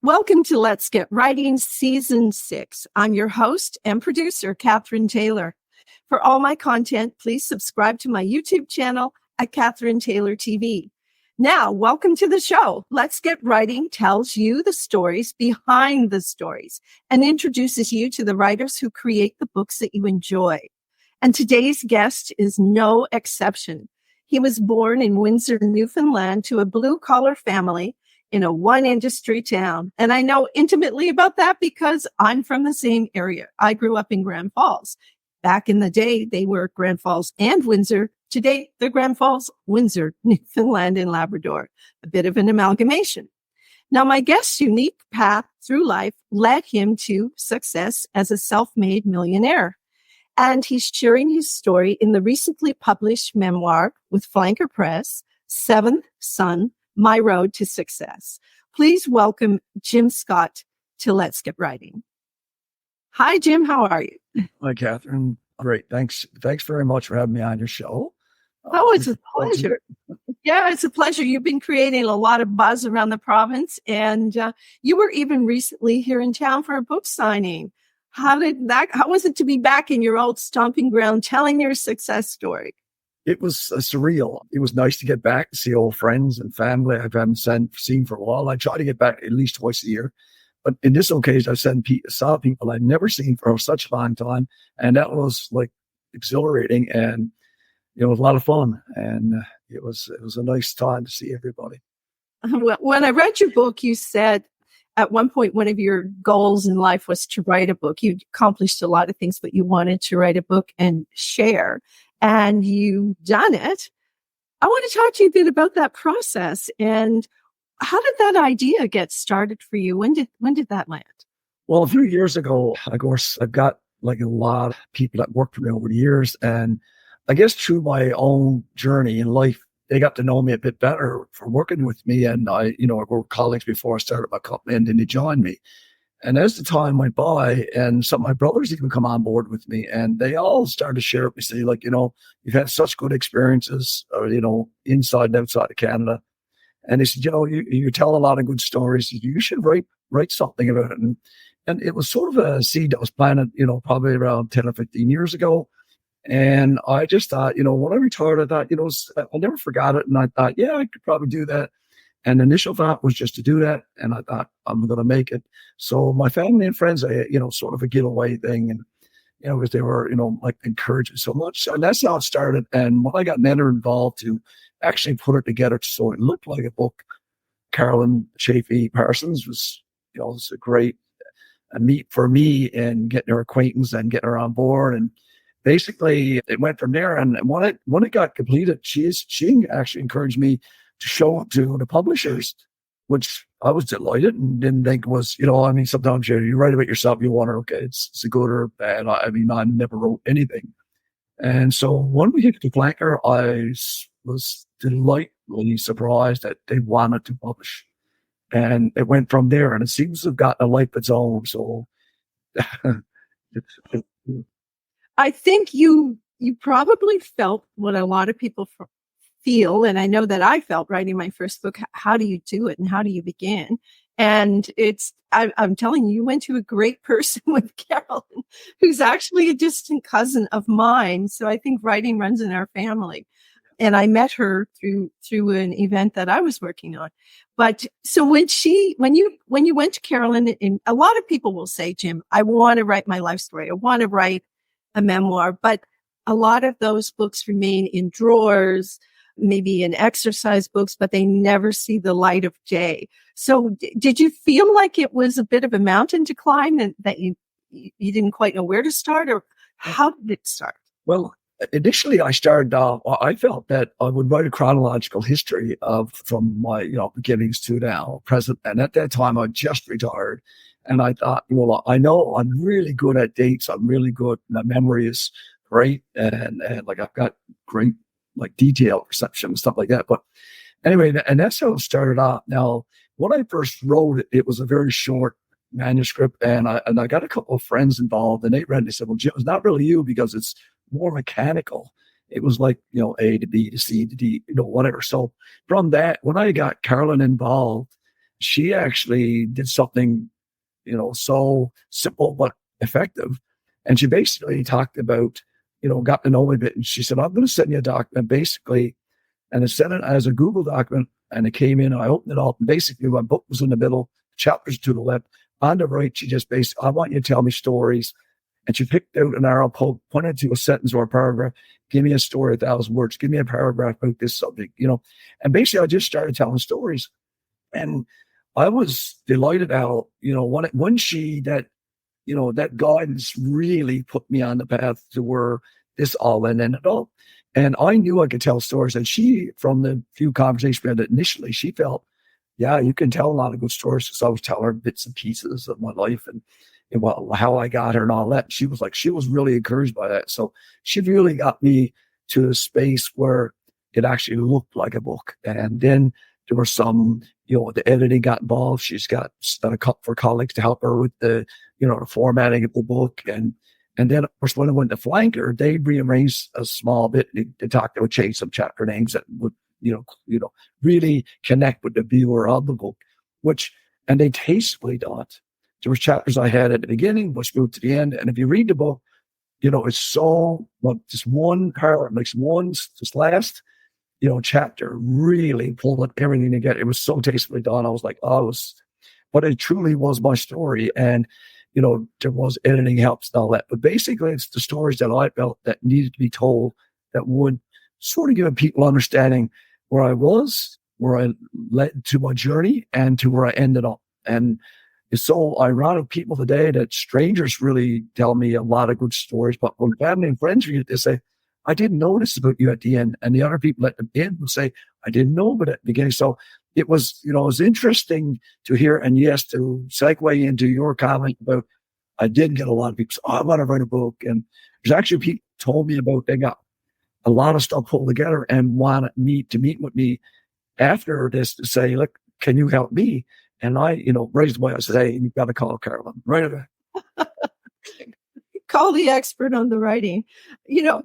Welcome to Let's Get Writing Season 6. I'm your host and producer, Kathryn Taylor. For all my content, please subscribe to my YouTube channel at Kathryn Taylor TV. Now, welcome to the show. Let's Get Writing tells you the stories behind the stories and introduces you to the writers who create the books that you enjoy. And today's guest is no exception. He was born in Windsor, Newfoundland, to a blue-collar family in a one-industry town. And I know intimately about that because I'm from the same area. I grew up in Grand Falls. Back in the day, they were Grand Falls and Windsor. Today, they're Grand Falls, Windsor, Newfoundland, and Labrador. A bit of an amalgamation. Now, my guest's unique path through life led him to success as a self-made millionaire. And he's sharing his story in the recently published memoir with Flanker Press, Seventh Son, My Road to Success. Please welcome Jim Scott to Let's Get Writing. Hi, Jim. How are you? Hi, Kathryn. Great. Thanks very much for having me on your show. Oh, it's a pleasure. Yeah, it's a pleasure. You've been creating a lot of buzz around the province, and you were even recently here in town for a book signing. How was it to be back in your old stomping ground telling your success story? It was surreal. It was nice to get back to see old friends and family I haven't seen for a while. I try to get back at least twice a year. But in this occasion, I saw people I'd never seen for such a long time. And that was like exhilarating, and it was a lot of fun. And it was a nice time to see everybody. Well, when I read your book, you said at one point, one of your goals in life was to write a book. You accomplished a lot of things, but you wanted to write a book and share. And you've done it. I want to talk to you a bit about that process and how did that idea get started for you? When did that land? Well, a few years ago, of course, I've got like a lot of people that worked for me over the years. And I guess through my own journey in life, they got to know me a bit better for working with me. And I were colleagues before I started my company, and then they joined me. And as the time went by, and some of my brothers even come on board with me, and they all started to share with me, say, like, you've had such good experiences, inside and outside of Canada. And they said, you tell a lot of good stories. You should write something about it. And it was sort of a seed that was planted, probably around 10 or 15 years ago. And I just thought, when I retired, I thought, I never forgot it. And I thought, yeah, I could probably do that. And the initial thought was just to do that. And I thought, I'm going to make it. So my family and friends, sort of a giveaway thing. And, because they were, like encouraging so much. And that's how it started. And when I got Netta involved to actually put it together so it looked like a book, Carolyn Chaffey Parsons was a great meet for me and getting her acquaintance and getting her on board. And basically it went from there. And when it got completed, she actually encouraged me to show it to the publishers, which I was delighted and didn't think was, sometimes you write about yourself, you wonder, okay, it's a good or bad. I never wrote anything. And so when we hit the Flanker, I was delightfully surprised that they wanted to publish. And it went from there, and it seems to have gotten a life of its own. So I think you probably felt what a lot of people feel, and I know that I felt writing my first book. How do you do it, and how do you begin? And I'm telling you went to a great person with Carolyn, who's actually a distant cousin of mine. So I think writing runs in our family. And I met her through an event that I was working on. But so when you went to Carolyn, and a lot of people will say, Jim, I want to write my life story. I want to write a memoir, but a lot of those books remain in drawers, maybe in exercise books, but they never see the light of day. So did you feel like it was a bit of a mountain to climb and that you didn't quite know where to start, or how did it start? Well, initially I started I felt that I would write a chronological history from my, beginnings to now present. And at that time I just retired, and I thought, well, I know I'm really good at dates. I'm really good. My memory is great. And like I've got great like detail perception and stuff like that. But anyway, and that's how it started out. Now, when I first wrote it, it was a very short manuscript, and I got a couple of friends involved, and they read it and they said, well, Jim, it's not really you because it's more mechanical. it was like, A to B to C to D, whatever. So from that, when I got Carolyn involved, she actually did something, so simple but effective. And she basically talked about, got to know me a bit. And she said, I'm going to send you a document basically. And it sent it as a Google document. And it came in, and I opened it up. And basically, my book was in the middle, chapters to the left. On the right, she just basically, I want you to tell me stories. And she picked out an arrow, pointed to a sentence or a paragraph. Give me a story, 1,000 words. Give me a paragraph about this subject, And basically, I just started telling stories. And I was delighted how, when she, that guidance really put me on the path to where this all ended up. And I knew I could tell stories. And she, from the few conversations we had initially, she felt, yeah, you can tell a lot of good stories. So I was telling her bits and pieces of my life and how I got her and all that. She was really encouraged by that. So she really got me to a space where it actually looked like a book. And then there were some, the editing got involved. She's got a couple for colleagues to help her with the formatting of the book. And then, of course, when I went to Flanker, they rearranged a small bit. They talked about change some chapter names that would, really connect with the viewer of the book, and they tastefully done it. There were chapters I had at the beginning, which moved to the end. And if you read the book, it's so, just one paragraph, this last, chapter really pulled everything together. It was so tastefully done. I was like, but it truly was my story. And, there was editing helps and all that. But basically, it's the stories that I felt that needed to be told that would sort of give people understanding where I was, where I led to my journey, and to where I ended up. And it's so ironic, people today, that strangers really tell me a lot of good stories, but when family and friends read it, they say, I didn't know this about you at the end. And the other people at the end will say, I didn't know about it at the beginning. So it was, it was interesting to hear. And yes, to segue into your comment about, I did get a lot of people say, I want to write a book. And there's actually people told me about, they got a lot of stuff pulled together and wanted me to meet with me after this to say, look, can you help me? And I, raised the way. I said, hey, you've got to call Carolyn right away. Call the expert on the writing,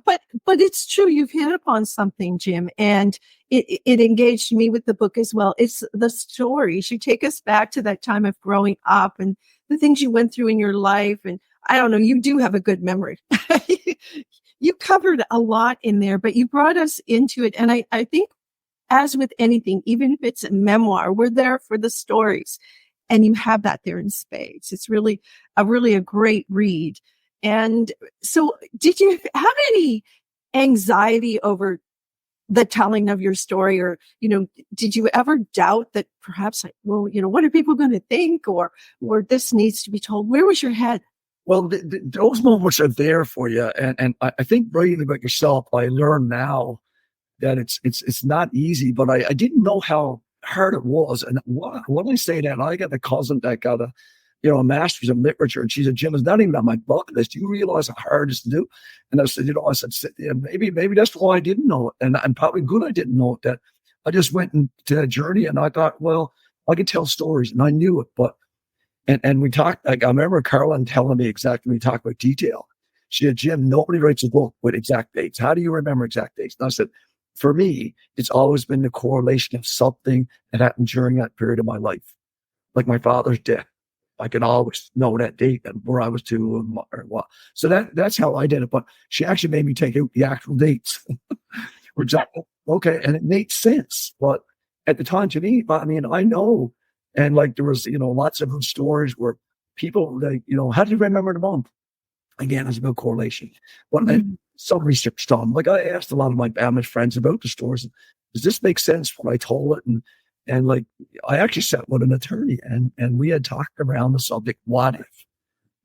but it's true. You've hit upon something, Jim, and it engaged me with the book as well. It's the stories. You take us back to that time of growing up and the things you went through in your life. And I don't know, you do have a good memory. You covered a lot in there, but you brought us into it. And I think, as with anything, even if it's a memoir, we're there for the stories, and you have that there in spades. It's really a great read. And so, did you have any anxiety over the telling of your story, or, did you ever doubt that perhaps, what are people going to think, or this needs to be told? Where was your head? Well, those moments are there for you. And I think writing about yourself, I learn now that it's not easy, but I didn't know how hard it was. And when I say that, I got a cousin that got a master's in literature, and she said, Jim, it's not even on my bucket list. You realize how hard it is to do? And I said, maybe that's why I didn't know it. And probably good I didn't know it, that I just went into that journey, and I thought, well, I could tell stories, and I knew it. But, and we talked, like, I remember Carolyn telling me exactly, we talked about detail. She said, Jim, nobody writes a book with exact dates. How do you remember exact dates? And I said, for me, it's always been the correlation of something that happened during that period of my life, like my father's death. I can always know that date and where I was to or what. So that's how I did it. But she actually made me take out the actual dates. Okay. And it made sense. But at the time, to me, I mean, I know. And like, there was, lots of good stories where people, like, how do you remember the month? Again, there's no correlation. But some research done. Like, I asked a lot of my family friends about the stories. Does this make sense when I told it? And like, I actually sat with an attorney, and we had talked around the subject, what if?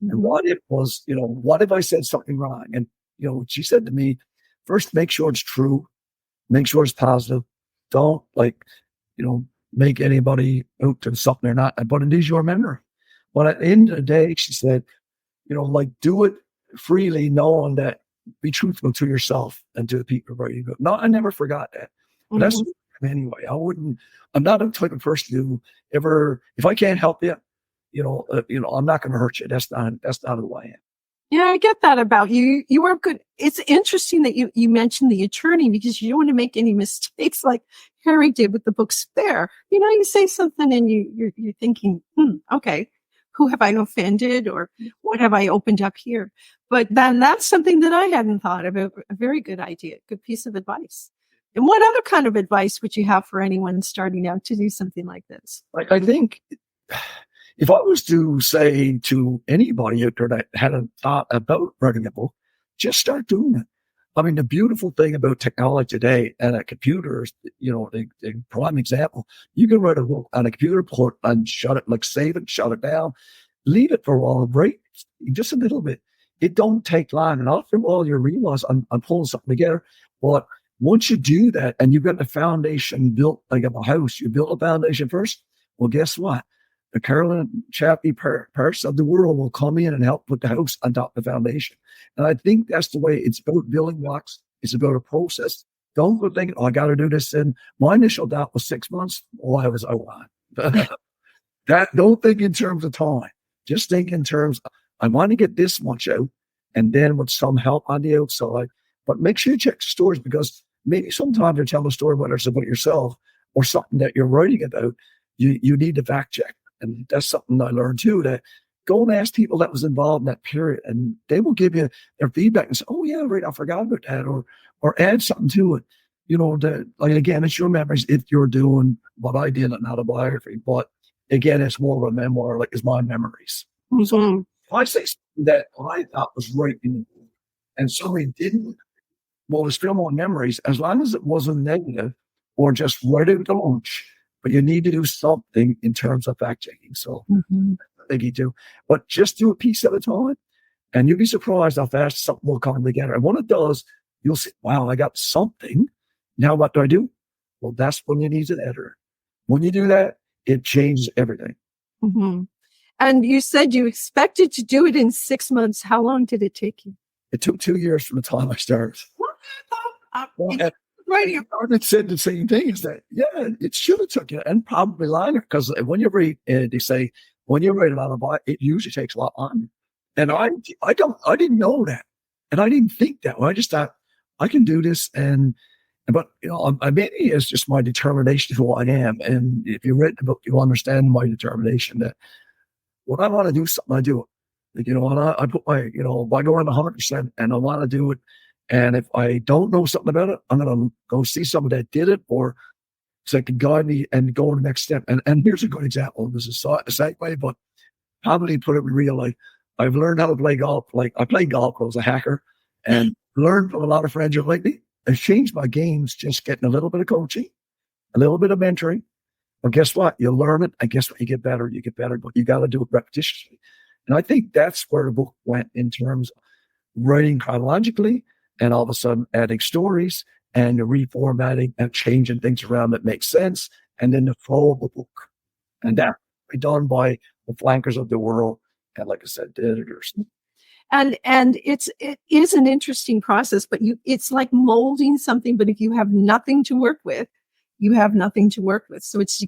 And what if was, what if I said something wrong? And, she said to me, first, make sure it's true. Make sure it's positive. Don't make anybody out to something they're not, but it is your memory. But at the end of the day, she said, do it freely, knowing that, be truthful to yourself and to the people around you. No, I never forgot that. But that's anyway. I'm not a type of person who ever, if I can't help you, I'm not going to hurt you. That's not who I am. Yeah, I get that about you. You are good. It's interesting that you mentioned the attorney because you don't want to make any mistakes like Harry did with the book Spare. You say something and you're thinking, okay, who have I offended or what have I opened up here? But then that's something that I hadn't thought of. A very good idea, good piece of advice. And what other kind of advice would you have for anyone starting out to do something like this? Like, I think if I was to say to anybody out there that hadn't thought about writing a book, just start doing it. I mean, the beautiful thing about technology today and a computer is, the prime example, you can write a book on a computer, put and shut it, like save it, shut it down, leave it for a while, break just a little bit. It don't take long. And after a while, you realize I'm pulling something together. But once you do that and you've got the foundation built like a house, you build a foundation first. Well, guess what? The Carolyn Chaffey Parsons of the world will come in and help put the house on top of the foundation. And I think that's the way it's about building blocks. It's about a process. Don't go thinking, I got to do this. And my initial doubt was 6 months. Oh, I was out. Don't think in terms of time. Just think in terms of, I want to get this much out. And then with some help on the outside. But make sure you check the stories because maybe sometimes you tell a story, whether it's about yourself or something that you're writing about, you need to fact check. And that's something I learned too, that go and ask people that was involved in that period and they will give you their feedback and say, oh yeah, right, I forgot about that, or add something to it. Like again, it's your memories if you're doing what I did and not a biography. But again, it's more of a memoir, like it's my memories. Mm-hmm. So if I say something that I thought was right in the book and somebody didn't, well, it's still my memories, as long as it wasn't negative or just right out the lunch. But you need to do something in terms of fact checking. So I think you do. But just do a piece at a time. And you'll be surprised how fast something will come together. And when it does, you'll say, wow, I got something. Now what do I do? Well, that's when you need an editor. When you do that, it changes everything. Mm-hmm. And you said you expected to do it in 6 months. How long did it take you? It took 2 years from the time I started. Right. It said the same thing, is that, yeah, it should have took you, and probably longer, because when you read, they say, when you write a lot about it usually takes a lot longer. And I didn't know that. And I didn't think that way. I just thought, I can do this. But maybe it's just my determination of who I am. And if you read the book, you'll understand my determination that when I want to do something, I do it. And I put my, I go on 100% and I want to do it. And if I don't know something about it, I'm going to go see someone that did it, or so it can guide me and go on the next step. And here's a good example. This is a segue, but probably put it in real life. I've learned how to play golf. Like I played golf, I was a hacker, and learned from a lot of friends who lately. It's changed my games, just getting a little bit of coaching, a little bit of mentoring. But guess what? You learn it, and guess what? You get better, but you got to do it repetitiously. And I think that's where the book went in terms of writing chronologically, and all of a sudden adding stories and reformatting and changing things around that make sense. And then the flow of the book. And that will be done by the flankers of the world. And like I said, the editors. And it is an interesting process, but it's like molding something. But if you have nothing to work with, you have nothing to work with. So it's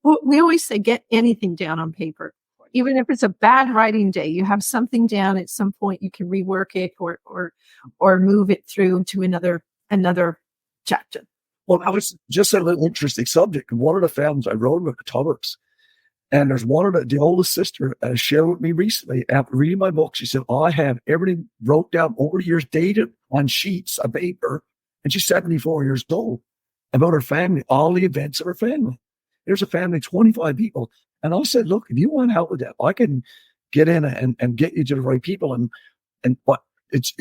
we always say, get anything down on paper. Even if it's a bad writing day, you have something down at some point, you can rework it or move it through to another chapter. Well, I was just a little interesting subject. One of the families I wrote with the Tubbers, and there's one of the oldest sister shared with me recently after reading my book. She said, I have everything wrote down over the years, dated on sheets of paper. And she's 74 years old, about her family, all the events of her family. There's a family, 25 people. And I said, look, if you want help with that, I can get in and get you to the right people. But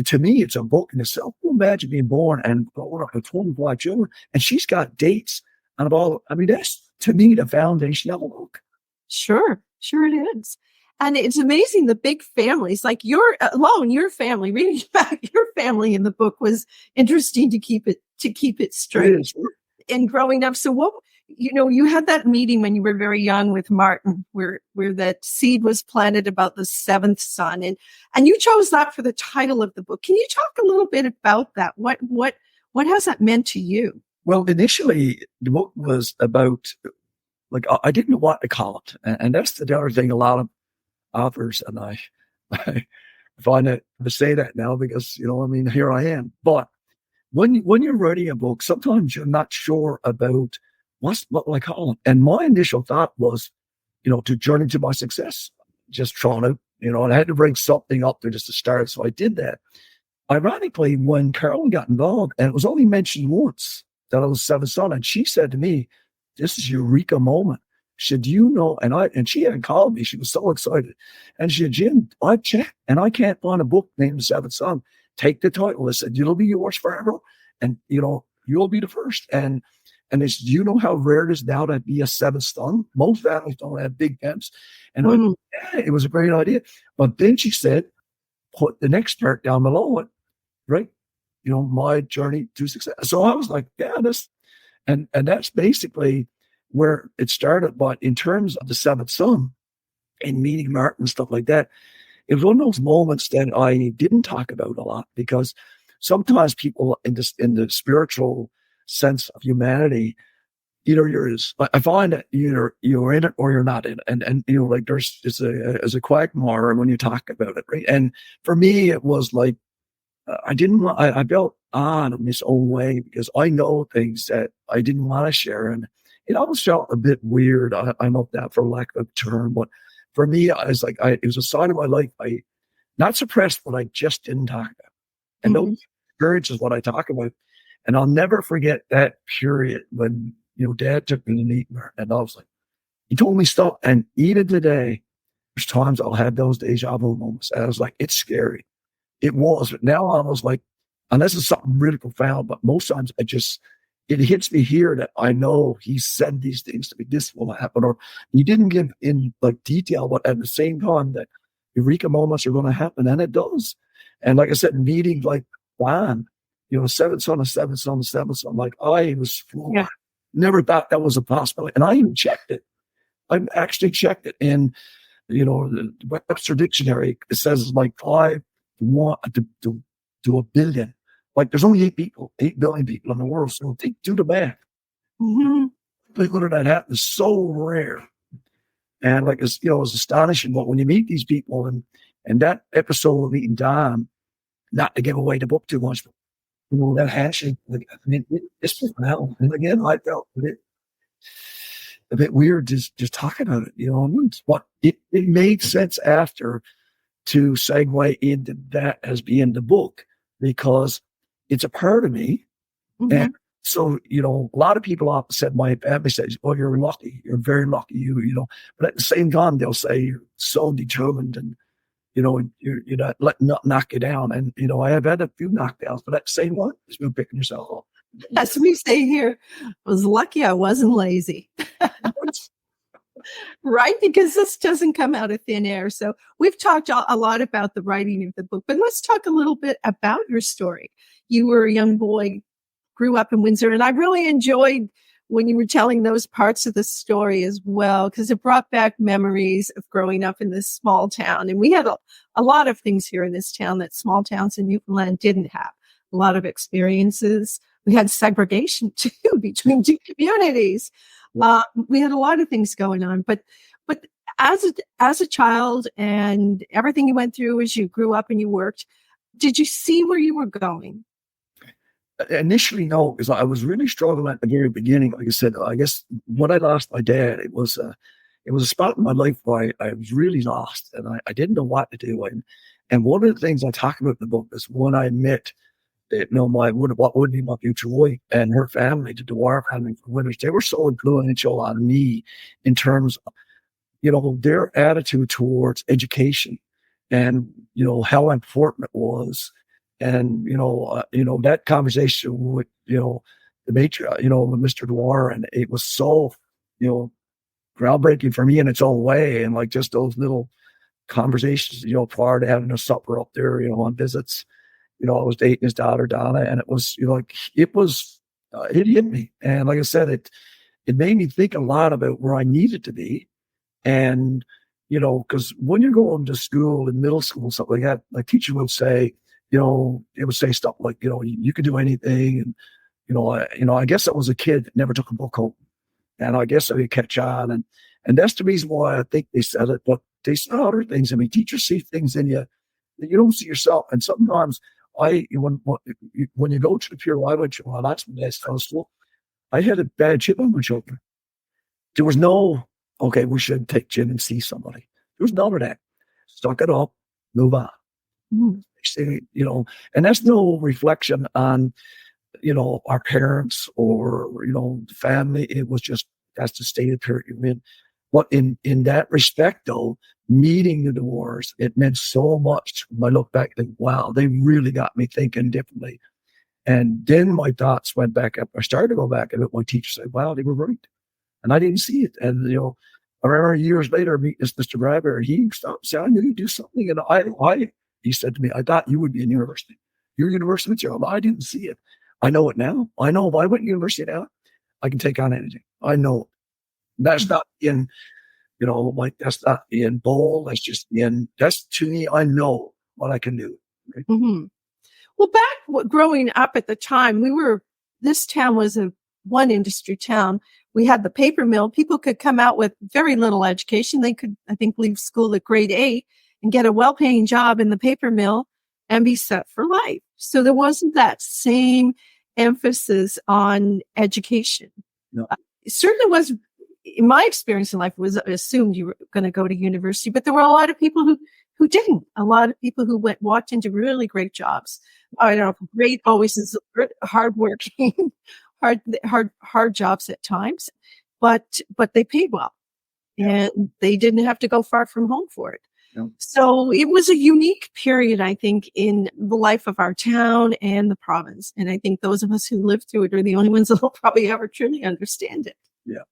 to me, it's a book in itself. Imagine being born and growing up with 25 children, and she's got dates and all. I mean, that's to me the foundation of a book. Sure it is. And it's amazing, the big families, like your family, reading about your family in the book was interesting to keep it straight. And growing up. So you had that meeting when you were very young with Martin, where that seed was planted about the seventh son. And you chose that for the title of the book. Can you talk a little bit about that? What has that meant to you? Well, initially the book was about, like, I didn't know what to call it. And that's the other thing, a lot of authors and I find it to say that now because, I mean, here I am. But when you're writing a book, sometimes you're not sure about what will I call it. And my initial thought was, to journey to my success, just trying to, and I had to bring something up there just to start. So I did that. Ironically, when Carolyn got involved, and it was only mentioned once that I was seventh son, and she said to me, "This is eureka moment." She said, and she hadn't called me. She was so excited. And she said, "Jim, I checked and I can't find a book named The Seventh Son. Take the title." I said, "It'll be yours forever. And, you'll be the first." And they said, "Do you know how rare it is now to be a seventh son? Most families don't have big pens." And yeah, it was a great idea. But then she said, put the next part down below it, right? My journey to success. So I was like, yeah, and that's basically where it started. But in terms of the seventh son and meeting Martin and stuff like that, it was one of those moments that I didn't talk about a lot because sometimes people in the spiritual sense of humanity, I find that either you're in it or you're not in it. And like it's a quagmire when you talk about it, right? And for me, it was like, I felt odd in this own way because I know things that I didn't want to share. And it almost felt a bit weird. I know that for lack of a term, but for me, I was like, it was a sign of my life. I not suppressed, but I just didn't talk about. And those experiences, what I talk about. And I'll never forget that period when, Dad took me to meet her. And I was like, he told me stop. And even today, there's times I'll have those deja vu moments. And I was like, it's scary. It was. But now I was like, unless it's something really profound, but most times it hits me here that I know he said these things to me, this will happen. Or he didn't give in like detail, but at the same time that eureka moments are going to happen. And it does. And like I said, meeting like Juan, seventh son, a seventh son, a seventh son. Like I was floored. Yeah. Never thought that was a possibility. And I even checked it. I actually checked it. And, the Webster Dictionary, it says like 5 to a billion. Like there's only 8 billion people in the world. So do the math. People that happen is so rare. And like, it's astonishing. But when you meet these people and that episode of meeting Don, not to give away the book too much, but that handshake, it's profound. And again, I felt a bit weird just talking about it, but it made sense after to segue into that as being the book because it's a part of me. And so, a lot of people often said, my family says, "Oh, you're lucky. You're very lucky." But at the same time, they'll say you're so determined and, you're not letting nothing knock you down. And, I have had a few knockdowns, but at the same time, it's been picking yourself up. As we say here, I was lucky I wasn't lazy. Right? Because this doesn't come out of thin air. So we've talked a lot about the writing of the book, but let's talk a little bit about your story. You were a young boy, grew up in Windsor, and I really enjoyed when you were telling those parts of the story as well, because it brought back memories of growing up in this small town. And we had a lot of things here in this town that small towns in Newfoundland didn't have. A lot of experiences. We had segregation too between two communities. We had a lot of things going on, but as a child and everything you went through as you grew up and you worked, did you see where you were going? Initially, no, because I was really struggling at the very beginning. Like I said, I guess when I lost my dad, it was a spot in my life where I was really lost and I didn't know what to do. And one of the things I talk about in the book is when I met what would be my future wife and her family, the Dwyer family from Winters, they were so influential on me in terms of, their attitude towards education and, how important it was. And, that conversation with, the matriarch, with Mr. Dwyer, and it was so, groundbreaking for me in its own way. And like just those little conversations, prior to having a supper up there, on visits. I was dating his daughter, Donna, and it was, it hit me. And like I said, it made me think a lot about where I needed to be. And, because when you're going to school in middle school, something like that, my teacher would say, it would say stuff like, you could do anything. And, I guess I was a kid that never took a book home. And I guess I could catch on. And that's the reason why I think they said it, but they said other things. I mean, teachers see things in you You don't see yourself. And sometimes when you go to the Pure I went to, well, that's my last festival, I had a bad chip on my shoulder. There was no, okay, we should take Jim and see somebody. There was none of that. Suck it up, move on. Mm. And that's no reflection on, our parents or, the family. It was just, that's the state of period you're in. But in that respect, though, meeting the Dwarves, it meant so much. When I look back, like, wow, they really got me thinking differently. And then my thoughts went back up. I started to go back, and my teacher said, wow, they were right. And I didn't see it. And, I remember years later meeting this Mr. Bradbury. He stopped saying, I knew you'd do something. And he said to me, I thought you would be in university. You're university material. I didn't see it. I know it now. I know if I went to university now, I can take on anything. I know it. That's not in, that's not in bold. That's just that's to me, I know what I can do. Right? Mm-hmm. Well, growing up at the time, this town was one industry town. We had the paper mill. People could come out with very little education. They could, I think, leave school at grade 8 and get a well-paying job in the paper mill and be set for life. So there wasn't that same emphasis on education. No. It certainly was, in my experience in life, was assumed you were going to go to university, but there were a lot of people who didn't. A lot of people who walked into really great jobs. I don't know, great always is hardworking, hard jobs at times, but they paid well, and they didn't have to go far from home for it. Yeah. So it was a unique period, I think, in the life of our town and the province. And I think those of us who lived through it are the only ones that will probably ever truly understand it. Yeah.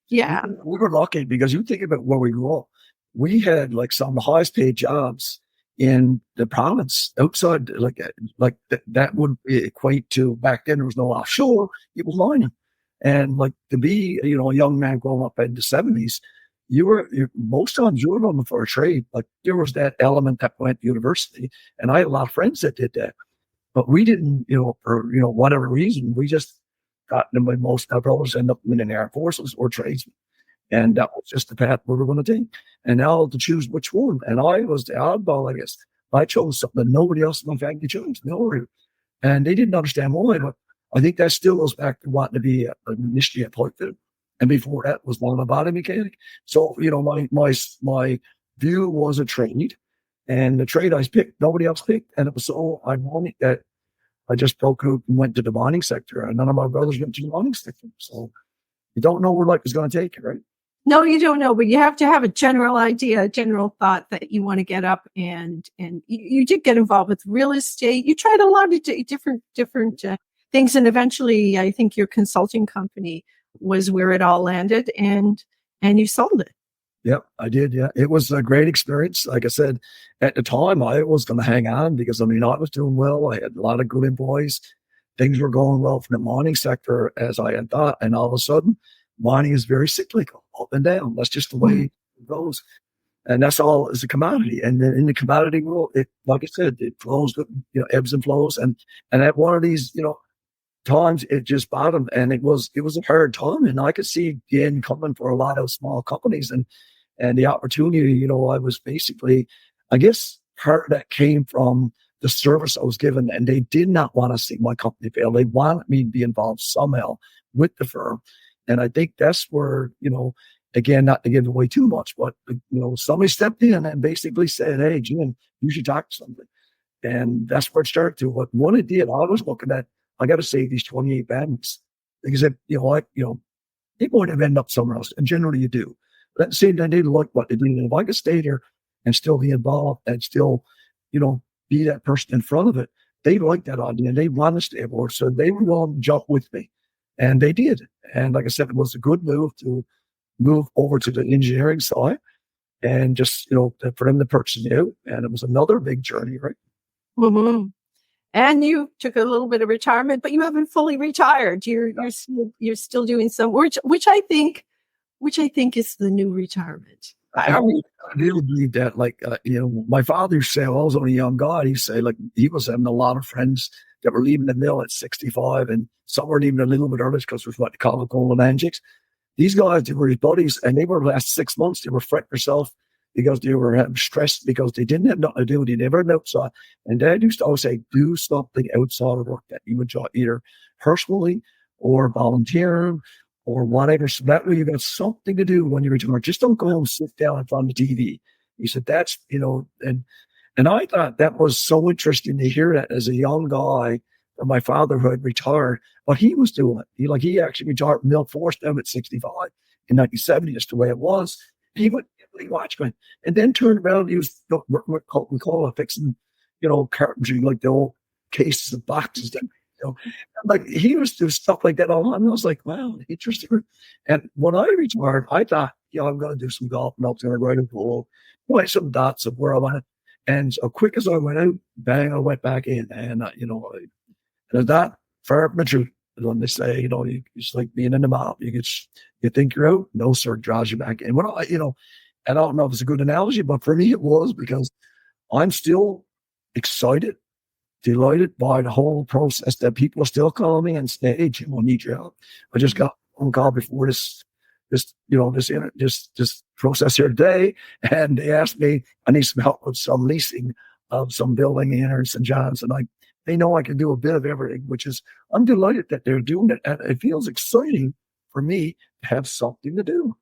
Yeah. We were lucky because you think about where we grew up. We had like some of the highest paid jobs in the province outside, that would equate to, back then there was no offshore, it was mining. And like to be, a young man growing up in the 70s, most times you were looking for a trade. Like there was that element that went to university, and I had a lot of friends that did that, but we didn't, for, whatever reason, we just got most of our brothers end up in the Air Forces or tradesmen. And that was just the path we were going to take. And now to choose which one. And I was the oddball, I guess. I chose something that nobody else in my family chose. And they didn't understand why, but I think that still goes back to wanting to be initially a pipe fitter. And before that was one of a body mechanic. So, my view was a trade. And the trade I picked, nobody else picked. And it was so ironic that I just broke out and went to the mining sector. And none of my brothers went to the mining sector. So you don't know where life is going to take you, right? No, you don't know, but you have to have a general idea, a general thought that you want to get up, and you did get involved with real estate. You tried a lot of different things, and eventually, I think your consulting company was where it all landed, and you sold it. Yep, I did. Yeah, it was a great experience. Like I said, at the time, I was going to hang on because I was doing well. I had a lot of good employees. Things were going well from the mining sector as I had thought, and all of a sudden, mining is very cyclical, up and down. That's just the way it goes. And that's all is a commodity. And then in the commodity world, like I said, it flows, ebbs and flows. And at one of these, times it just bottomed, and it was a hard time. And I could see the end coming for a lot of small companies and the opportunity, I was basically, I guess part of that came from the service I was given, and they did not want to see my company fail. They wanted me to be involved somehow with the firm. And I think that's where, again, not to give away too much, but, somebody stepped in and basically said, hey, Jim, you should talk to somebody. And that's where it started to. But when it did, I was looking at, I got to save these 28 bandits because, people would have ended up somewhere else. And generally you do. But at the same time, they like what they do. And if I could stay there and still be involved and still, be that person in front of it, they like that idea. They want to stay aboard. So they were willing to jump with me. And they did. And like I said, it was a good move to move over to the engineering side and just, for them to purchase it out. And it was another big journey, right? Mm-hmm. And you took a little bit of retirement, but you haven't fully retired. You're still doing some work, which I think is the new retirement. I really believe that. My father used to say, I was only a young guy. He'd say, he was having a lot of friends that were leaving the mill at 65, and some were leaving a little bit early because it was what they call it golden antics. These guys, they were his buddies, and they were the last 6 months, they were fretting themselves because they were stressed because they didn't have nothing to do. They never had outside. And Dad used to always say, do something outside of work that you enjoy, either personally or volunteering or whatever. So that way you got something to do when you retire. Just don't go home and sit down in front of the TV. He said, that's, and I thought that was so interesting to hear that as a young guy. My father who had retired, but he was doing it. He actually retired from Mill Force down at 65 in 1970. That's the way it was. He would watch me and then turned around. He was we call it fixing, carpentry, like the old cases and boxes. Like he was doing stuff like that all the time. And I was like, wow, interesting. And when I retired, I thought, I'm going to do some golf and I was going to write a pool, write some dots of where I went. And so quick as I went out, bang, I went back in. And, and that far from the truth. When they say, it's like being in the mob. You think you're out, no sir, draws you back in. Well, and I don't know if it's a good analogy, but for me it was, because I'm still excited, delighted by the whole process that people are still calling me and say, hey, Jim, I need your help. I just got a phone call before this process here today, and they asked me, I need some help with some leasing of some building in St. John's, and they know I can do a bit of everything, which is, I'm delighted that they're doing it. And it feels exciting for me to have something to do.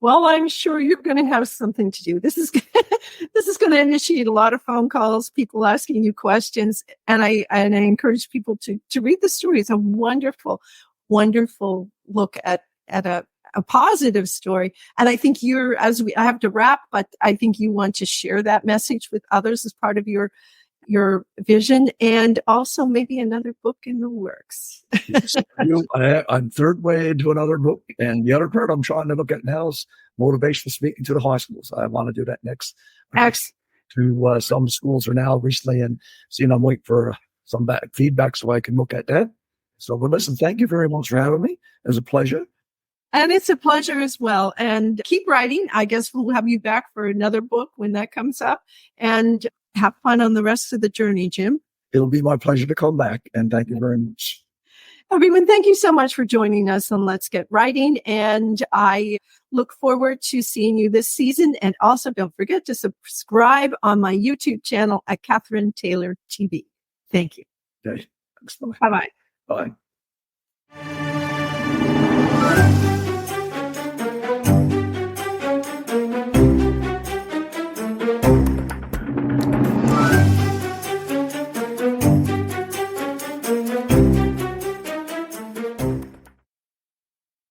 Well, I'm sure you're going to have something to do. This is going to initiate a lot of phone calls, people asking you questions. And I encourage people to read the story. It's a wonderful, wonderful look at a positive story. And I think I have to wrap, but I think you want to share that message with others as part of your vision, and also maybe another book in the works. I'm third way into another book, and the other part I'm trying to look at now is motivational speaking to the high schools. I want to do that next. To some schools are now recently, and I'm waiting for some feedback so I can look at that. So, well, listen, thank you very much for having me. It was a pleasure. And it's a pleasure as well. And keep writing. I guess we'll have you back for another book when that comes up. And have fun on the rest of the journey, Jim. It'll be my pleasure to come back. And thank you very much. Everyone, thank you so much for joining us on Let's Get Writing. And I look forward to seeing you this season. And also don't forget to subscribe on my YouTube channel at Kathryn Taylor TV. Thank you. Okay. Thanks. Bye-bye. Bye.